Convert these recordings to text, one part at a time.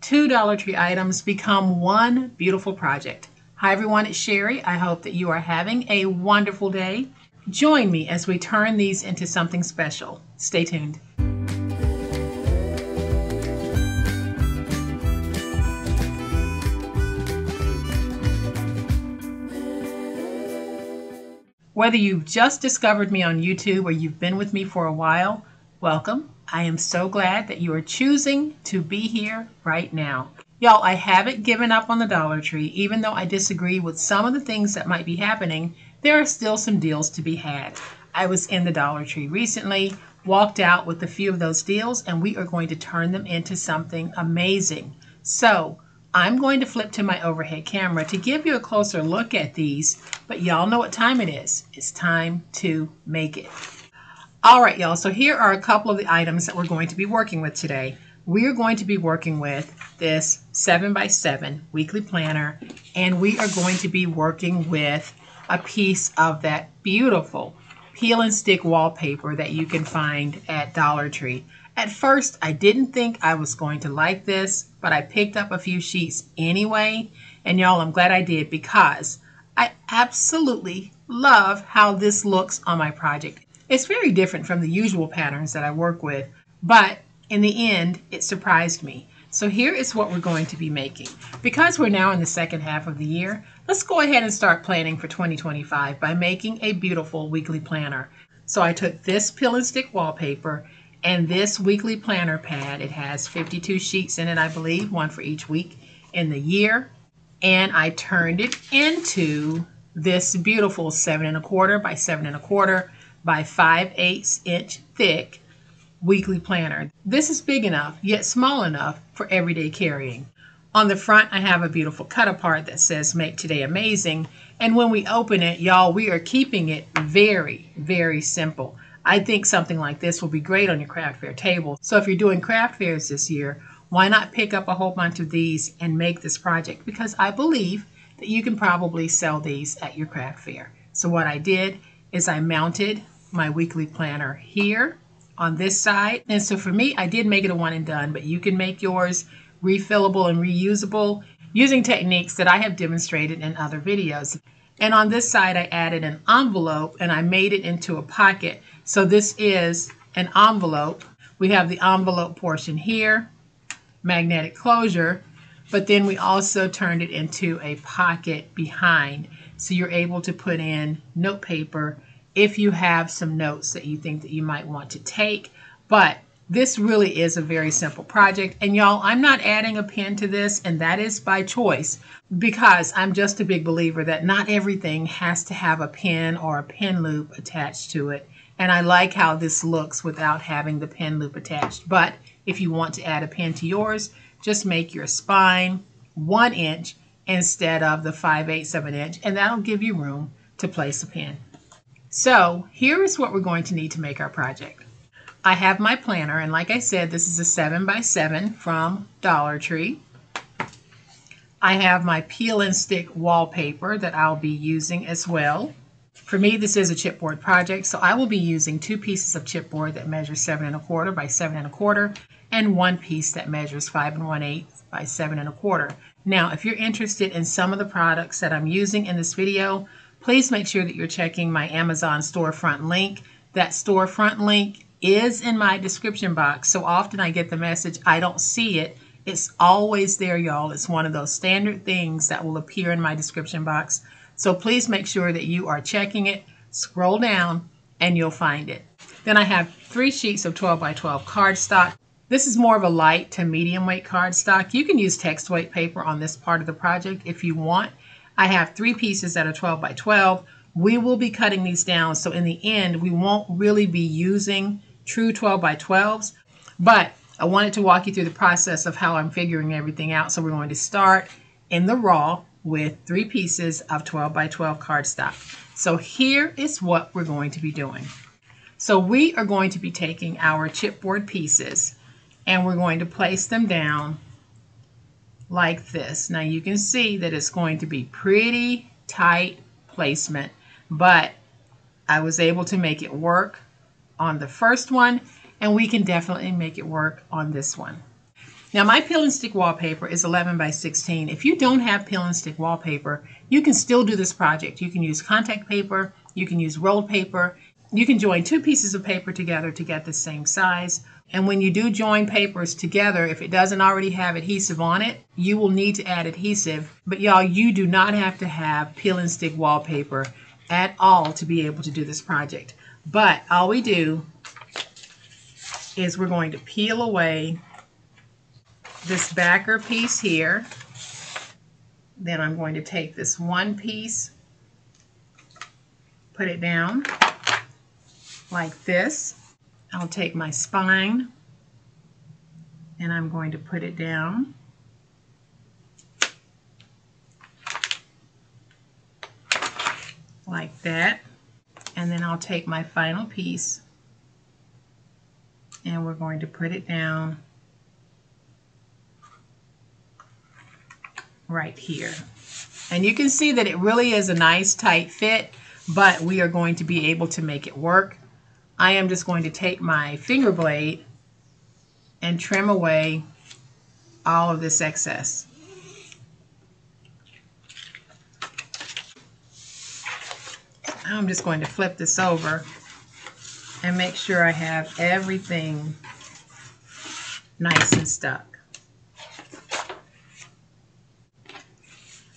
two Dollar Tree items become one beautiful project. Hi everyone, it's Sherry. I hope that you are having a wonderful day. Join me as we turn these into something special. Stay tuned. Whether you've just discovered me on YouTube or you've been with me for a while, welcome. I am so glad that you are choosing to be here right now. Y'all, I haven't given up on the Dollar Tree. Even though I disagree with some of the things that might be happening, there are still some deals to be had. I was in the Dollar Tree recently, walked out with a few of those deals, and we are going to turn them into something amazing. So I'm going to flip to my overhead camera to give you a closer look at these, but y'all know what time it is. It's time to make it. All right, y'all, so here are a couple of the items that we're going to be working with today. We are going to be working with this 7x7 weekly planner, and we are going to be working with a piece of that beautiful peel and stick wallpaper that you can find at Dollar Tree. At first, I didn't think I was going to like this, but I picked up a few sheets anyway, and y'all, I'm glad I did because I absolutely love how this looks on my project. It's very different from the usual patterns that I work with, but in the end, it surprised me. So here is what we're going to be making. Because we're now in the second half of the year, let's go ahead and start planning for 2025 by making a beautiful weekly planner. So I took this peel and stick wallpaper and this weekly planner pad. It has 52 sheets in it, I believe, one for each week in the year. And I turned it into this beautiful 7 1/4 by 7 1/4 by 5/8 inch thick weekly planner. This is big enough, yet small enough for everyday carrying. On the front, I have a beautiful cut apart that says "Make Today Amazing." And when we open it, y'all, we are keeping it very, very simple. I think something like this will be great on your craft fair table. So if you're doing craft fairs this year, why not pick up a whole bunch of these and make this project? Because I believe that you can probably sell these at your craft fair. So what I did is I mounted my weekly planner here on this side. And so for me, I did make it a one and done, but you can make yours refillable and reusable using techniques that I have demonstrated in other videos. And on this side, I added an envelope and I made it into a pocket. So this is an envelope. We have the envelope portion here, magnetic closure, but then we also turned it into a pocket behind. So you're able to put in note paper if you have some notes that you think that you might want to take. But this really is a very simple project. And y'all, I'm not adding a pen to this, and that is by choice because I'm just a big believer that not everything has to have a pen or a pen loop attached to it. And I like how this looks without having the pen loop attached. But if you want to add a pen to yours, just make your spine 1 inch instead of the 5/8 of an inch, and that'll give you room to place a pen. So here is what we're going to need to make our project. I have my planner, and like I said, this is a 7x7 from Dollar Tree. I have my peel and stick wallpaper that I'll be using as well. For me, this is a chipboard project, so I will be using 2 pieces of chipboard that measure 7 1/4 by 7 1/4 and 1 piece that measures 5 1/8 by 7 1/4. Now, if you're interested in some of the products that I'm using in this video, please make sure that you're checking my Amazon storefront link. That storefront link is in my description box. So often I get the message, I don't see it. It's always there, y'all. It's one of those standard things that will appear in my description box. So please make sure that you are checking it. Scroll down and you'll find it. Then I have 3 sheets of 12x12 cardstock. This is more of a light to medium weight cardstock. You can use text weight paper on this part of the project if you want. I have 3 pieces that are 12x12. We will be cutting these down, so in the end, we won't really be using true 12x12s, but I wanted to walk you through the process of how I'm figuring everything out. So we're going to start in the raw with 3 pieces of 12x12 cardstock. So here is what we're going to be doing. So we are going to be taking our chipboard pieces and we're going to place them down like this. Now you can see that it's going to be pretty tight placement, but I was able to make it work on the first one, and we can definitely make it work on this one. Now my peel and stick wallpaper is 11 by 16. If you don't have peel and stick wallpaper, you can still do this project. You can use contact paper, you can use rolled paper, you can join two pieces of paper together to get the same size. And when you do join papers together, if it doesn't already have adhesive on it, you will need to add adhesive. But y'all, you do not have to have peel and stick wallpaper at all to be able to do this project. But all we do is we're going to peel away this backer piece here. Then I'm going to take this one piece, put it down like this. I'll take my spine and I'm going to put it down like that. And then I'll take my final piece and we're going to put it down right here. And you can see that it really is a nice tight fit, but we are going to be able to make it work. I am just going to take my finger blade and trim away all of this excess. I'm just going to flip this over and make sure I have everything nice and stuck.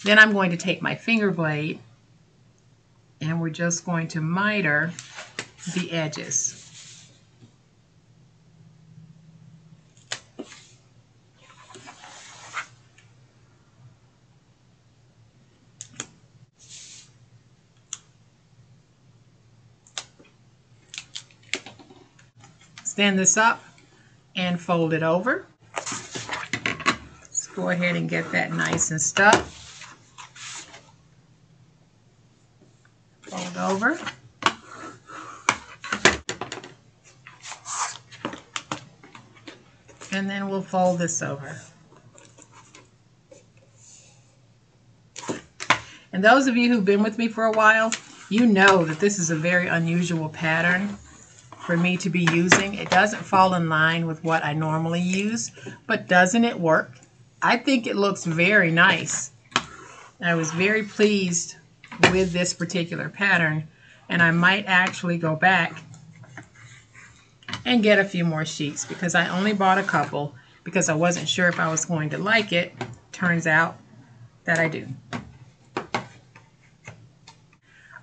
Then I'm going to take my finger blade and we're just going to miter the edges. Stand this up and fold it over. Let's go ahead and get that nice and stuck. Fold over. And then we'll fold this over. And those of you who've been with me for a while, you know that this is a very unusual pattern for me to be using. It doesn't fall in line with what I normally use, but doesn't it work? I think it looks very nice. I was very pleased with this particular pattern, and I might actually go back and get a few more sheets because I only bought a couple because I wasn't sure if I was going to like it. Turns out that I do.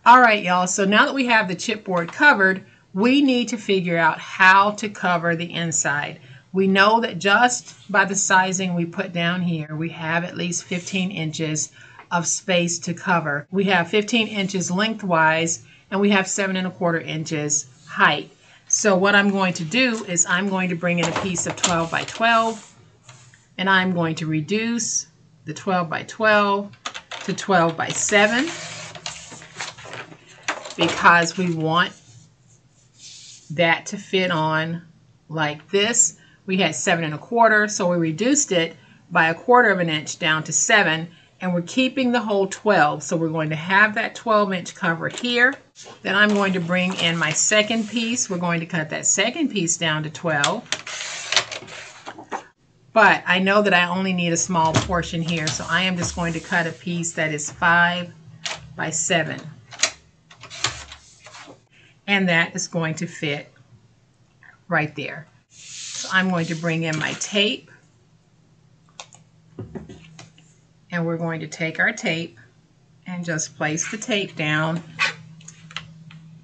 Alright y'all, so now that we have the chipboard covered, we need to figure out how to cover the inside. We know that just by the sizing we put down here, we have at least 15 inches of space to cover. We have 15 inches lengthwise and we have 7 1/4 inches height. So what I'm going to do is I'm going to bring in a piece of 12 by 12 and I'm going to reduce the 12 by 12 to 12 by 7 because we want that to fit on like this. We had 7 1/4, so we reduced it by 1/4 inch down to 7, and we're keeping the whole 12. So we're going to have that 12-inch cover here. Then I'm going to bring in my second piece. We're going to cut that second piece down to 12. But I know that I only need a small portion here, so I am just going to cut a piece that is 5 by 7. And that is going to fit right there. So I'm going to bring in my tape. And we're going to take our tape and just place the tape down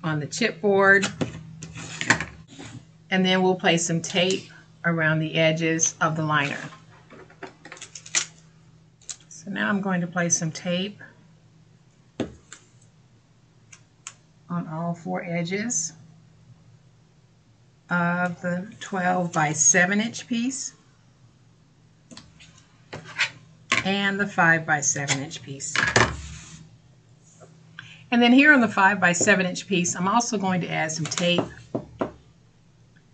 on the chipboard. And then we'll place some tape around the edges of the liner. So now I'm going to place some tape on all 4 edges of the 12 by 7 inch piece and the 5 by 7 inch piece. And then here on the 5 by 7 inch piece, I'm also going to add some tape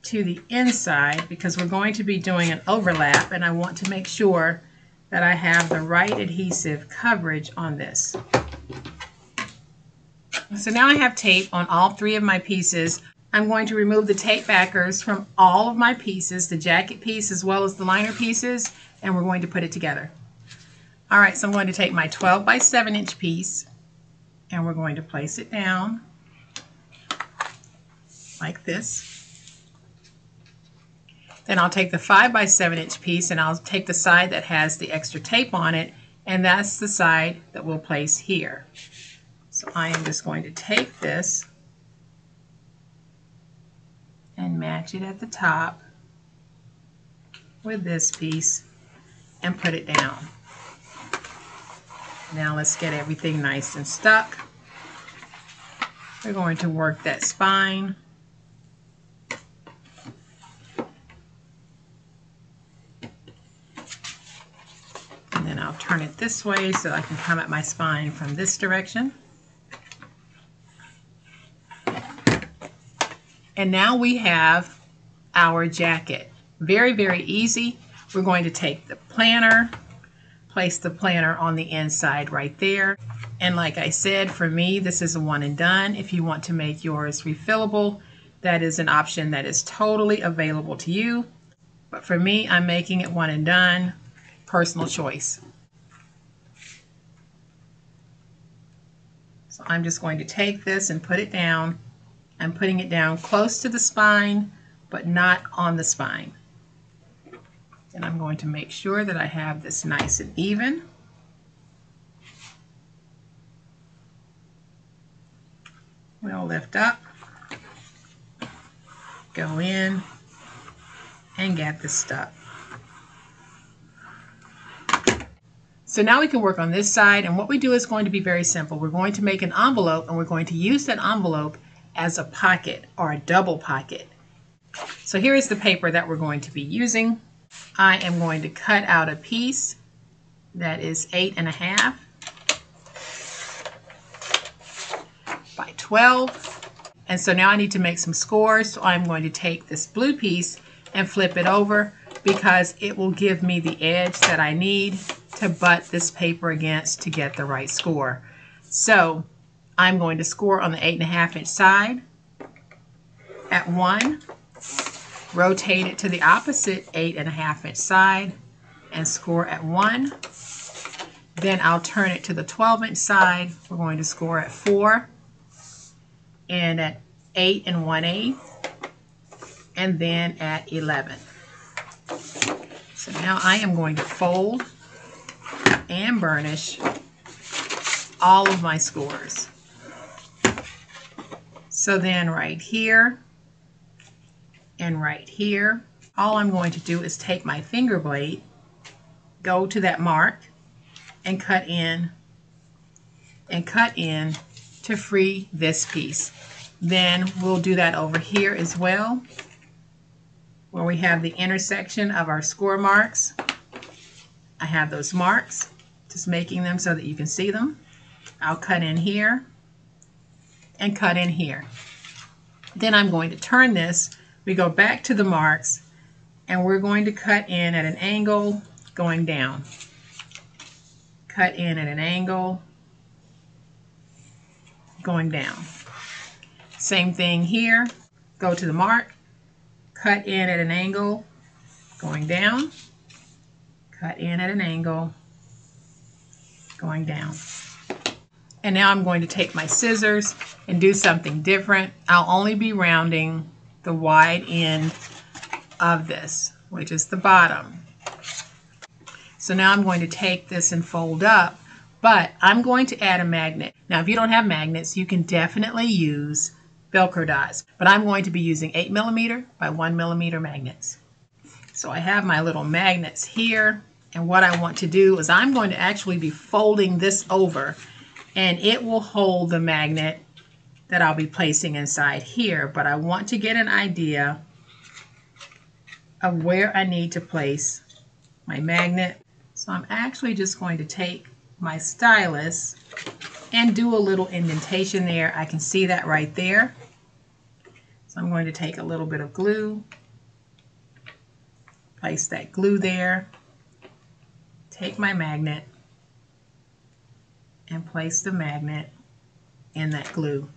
to the inside because we're going to be doing an overlap and I want to make sure that I have the right adhesive coverage on this. So now I have tape on all 3 of my pieces. I'm going to remove the tape backers from all of my pieces, the jacket piece as well as the liner pieces, and we're going to put it together. All right, so I'm going to take my 12 by 7 inch piece and we're going to place it down like this. Then I'll take the 5 by 7 inch piece and I'll take the side that has the extra tape on it, and that's the side that we'll place here. So I am just going to take this and match it at the top with this piece and put it down. Now let's get everything nice and stuck. We're going to work that spine. And then I'll turn it this way so I can come at my spine from this direction. And now we have our jacket. Very, very easy. We're going to take the planner, place the planner on the inside right there. And like I said, for me, this is a one and done. If you want to make yours refillable, that is an option that is totally available to you. But for me, I'm making it one and done. Personal choice. So I'm just going to take this and put it down. I'm putting it down close to the spine, but not on the spine. And I'm going to make sure that I have this nice and even. We'll lift up, go in, and get this stuck. So now we can work on this side, and what we do is going to be very simple. We're going to make an envelope, and we're going to use that envelope as a pocket or a double pocket. So here is the paper that we're going to be using. I am going to cut out a piece that is 8.5 by 12. And so now I need to make some scores. So I'm going to take this blue piece and flip it over because it will give me the edge that I need to butt this paper against to get the right score. So I'm going to score on the 8.5 inch side at 1, rotate it to the opposite 8.5 inch side and score at 1. Then I'll turn it to the 12 inch side. We're going to score at 4 and at 8 1/8 and then at 11. So now I am going to fold and burnish all of my scores. So then right here and right here, all I'm going to do is take my finger blade, go to that mark, and cut in to free this piece. Then we'll do that over here as well, where we have the intersection of our score marks. I have those marks, just making them so that you can see them. I'll cut in here and cut in here. Then I'm going to turn this. We go back to the marks and we're going to cut in at an angle going down. Cut in at an angle going down. Same thing here. Go to the mark, cut in at an angle going down, cut in at an angle going down. And now I'm going to take my scissors and do something different. I'll only be rounding the wide end of this, which is the bottom. So now I'm going to take this and fold up, but I'm going to add a magnet. Now if you don't have magnets, you can definitely use Velcro dots, but I'm going to be using 8mm by 1mm magnets. So I have my little magnets here, and what I want to do is I'm going to actually be folding this over, and it will hold the magnet that I'll be placing inside here, but I want to get an idea of where I need to place my magnet. So I'm actually just going to take my stylus and do a little indentation there. I can see that right there. So I'm going to take a little bit of glue, place that glue there, take my magnet, and place the magnet in that glue.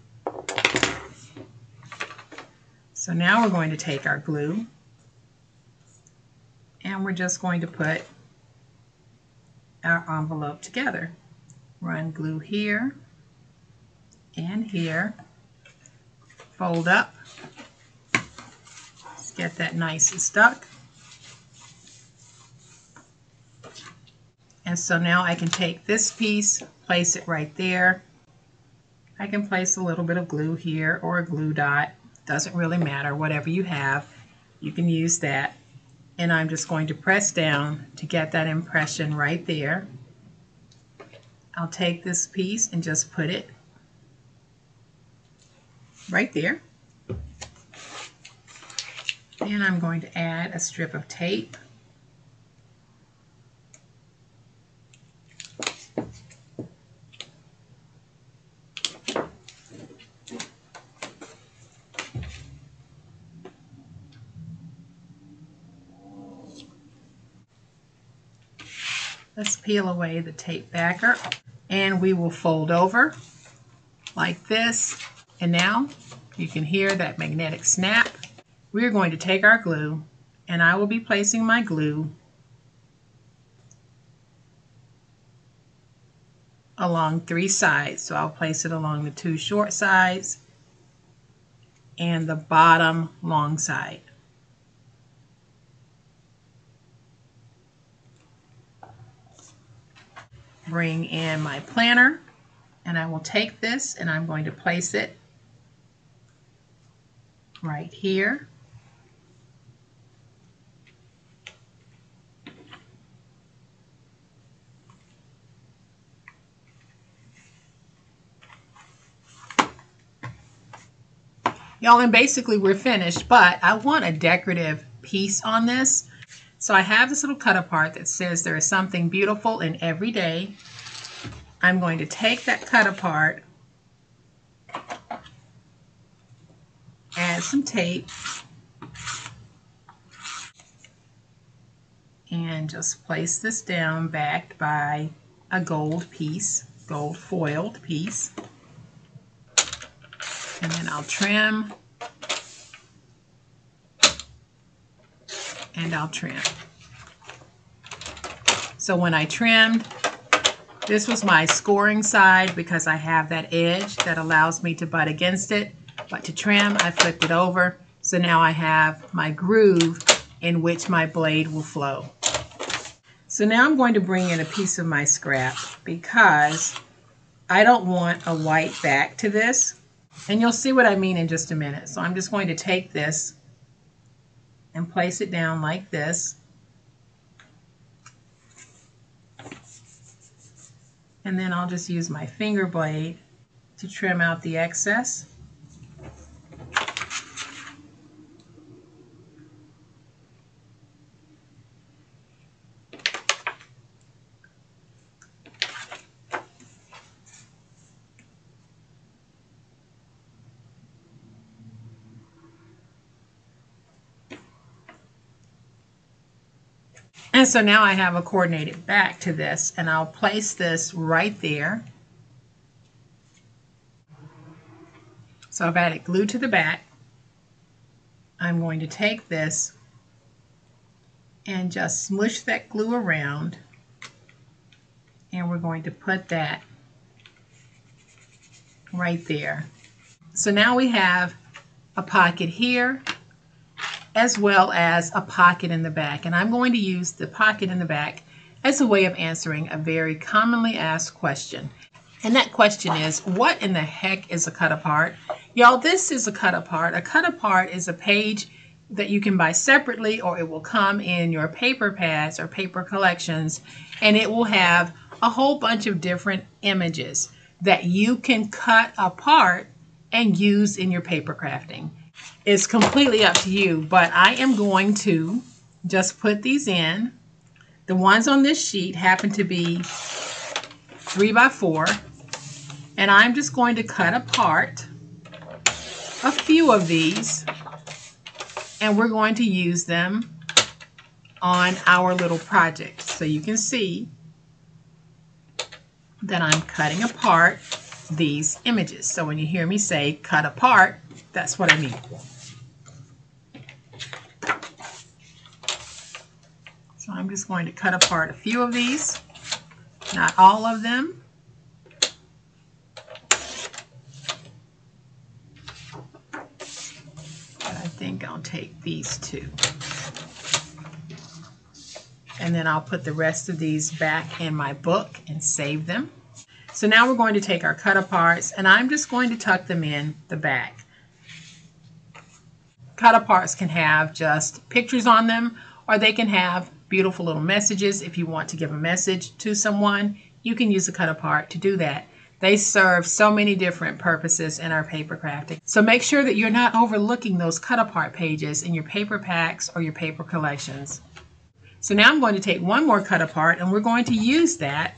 So now we're going to take our glue and we're just going to put our envelope together. Run glue here and here. Fold up. Let's get that nice and stuck. And so now I can take this piece, place it right there. I can place a little bit of glue here or a glue dot. Doesn't really matter. Whatever you have, you can use that. And I'm just going to press down to get that impression right there. I'll take this piece and just put it right there. And I'm going to add a strip of tape. Let's peel away the tape backer and we will fold over like this. And now you can hear that magnetic snap. We're going to take our glue and I will be placing my glue along 3 sides. So I'll place it along the 2 short sides and the bottom long side. Bring in my planner and I will take this and I'm going to place it right here. Y'all, and basically we're finished, but I want a decorative piece on this. So I have this little cut apart that says there is something beautiful in every day. I'm going to take that cut apart, add some tape, and just place this down backed by a gold piece, gold foiled piece. And then I'll trim and I'll trim. So when I trimmed, this was my scoring side because I have that edge that allows me to butt against it. But to trim, I flipped it over. So now I have my groove in which my blade will flow. So now I'm going to bring in a piece of my scrap because I don't want a white back to this. And you'll see what I mean in just a minute. So I'm just going to take this and place it down like this. And then I'll just use my finger blade to trim out the excess. And so now I have a coordinated back to this, and I'll place this right there. So I've added glue to the back. I'm going to take this and just smush that glue around, and we're going to put that right there. So now we have a pocket here as well as a pocket in the back, and I'm going to use the pocket in the back as a way of answering a very commonly asked question. And that question is, what in the heck is a cut apart? Y'all, this is a cut apart. A cut apart is a page that you can buy separately, or it will come in your paper pads or paper collections, and it will have a whole bunch of different images that you can cut apart and use in your paper crafting. It's completely up to you, but I am going to just put these in. The ones on this sheet happen to be 3x4, and I'm just going to cut apart a few of these, and we're going to use them on our little project. So you can see that I'm cutting apart these images. So when you hear me say cut apart, that's what I mean. So I'm just going to cut apart a few of these, not all of them. But I think I'll take these two. And then I'll put the rest of these back in my book and save them. So now we're going to take our cut aparts, and I'm just going to tuck them in the back. Cut aparts can have just pictures on them, or they can have beautiful little messages. If you want to give a message to someone, you can use a cut apart to do that. They serve so many different purposes in our paper crafting. So make sure that you're not overlooking those cut apart pages in your paper packs or your paper collections. So now I'm going to take one more cut apart, and we're going to use that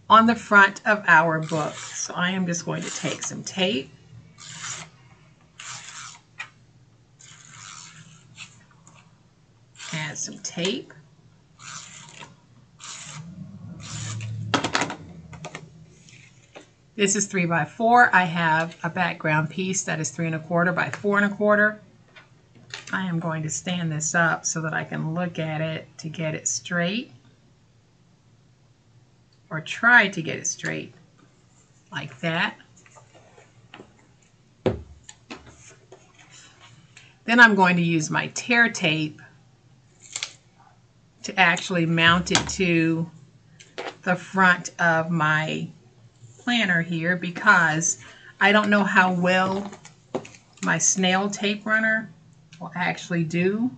on the front of our book. So I am just going to take some tape. Add some tape. This is 3 by 4. I have a background piece that is 3 1/4 by 4 1/4. I am going to stand this up so that I can look at it to get it straight, or try to get it straight like that. Then I'm going to use my tear tape to actually mount it to the front of my planner here, because I don't know how well my snail tape runner will actually do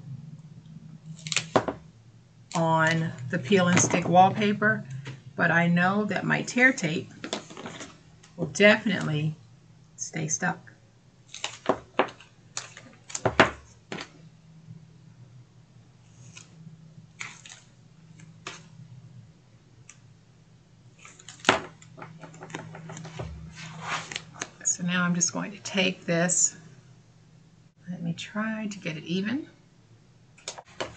on the peel and stick wallpaper, but I know that my tear tape will definitely stay stuck. So now I'm just going to take this. Let me try to get it even.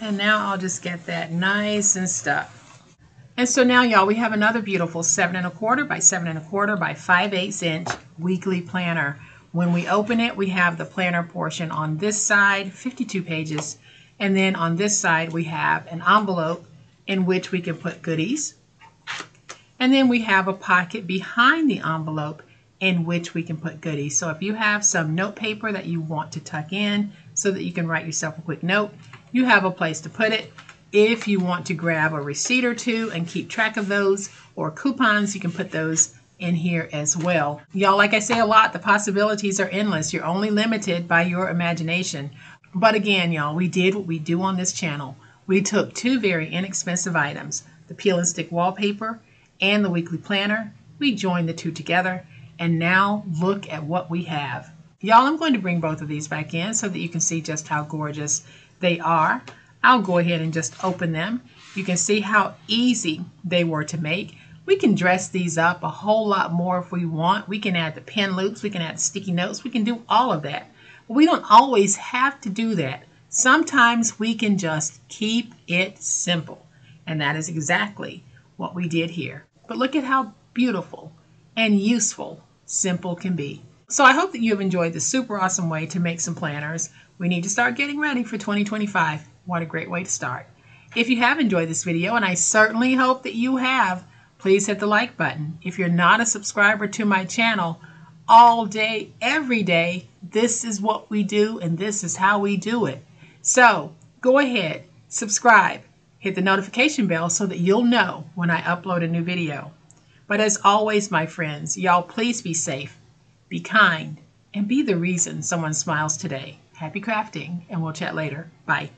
And now I'll just get that nice and stuck. And so now, y'all, we have another beautiful 7 1/4 by 7 1/4 by 5/8 inch weekly planner. When we open it, we have the planner portion on this side, 52 pages. And then on this side, we have an envelope in which we can put goodies. And then we have a pocket behind the envelope in which we can put goodies. So if you have some note paper that you want to tuck in so that you can write yourself a quick note, you have a place to put it. If you want to grab a receipt or two and keep track of those, or coupons, you can put those in here as well. Y'all, like I say a lot, the possibilities are endless. You're only limited by your imagination. But again, y'all, we did what we do on this channel. We took two very inexpensive items, the peel and stick wallpaper and the weekly planner. We joined the two together, and now look at what we have. Y'all, I'm going to bring both of these back in so that you can see just how gorgeous they are. I'll go ahead and just open them. You can see how easy they were to make. We can dress these up a whole lot more if we want. We can add the pen loops, we can add sticky notes, we can do all of that. But we don't always have to do that. Sometimes we can just keep it simple. And that is exactly what we did here. But look at how beautiful and useful simple can be. So I hope that you have enjoyed this super awesome way to make some planners. We need to start getting ready for 2025. What a great way to start. If you have enjoyed this video, and I certainly hope that you have, please hit the like button. If you're not a subscriber to my channel, all day, every day, this is what we do and this is how we do it. So go ahead, subscribe, hit the notification bell so that you'll know when I upload a new video. But as always, my friends, y'all, please be safe, be kind, and be the reason someone smiles today. Happy crafting, and we'll chat later. Bye.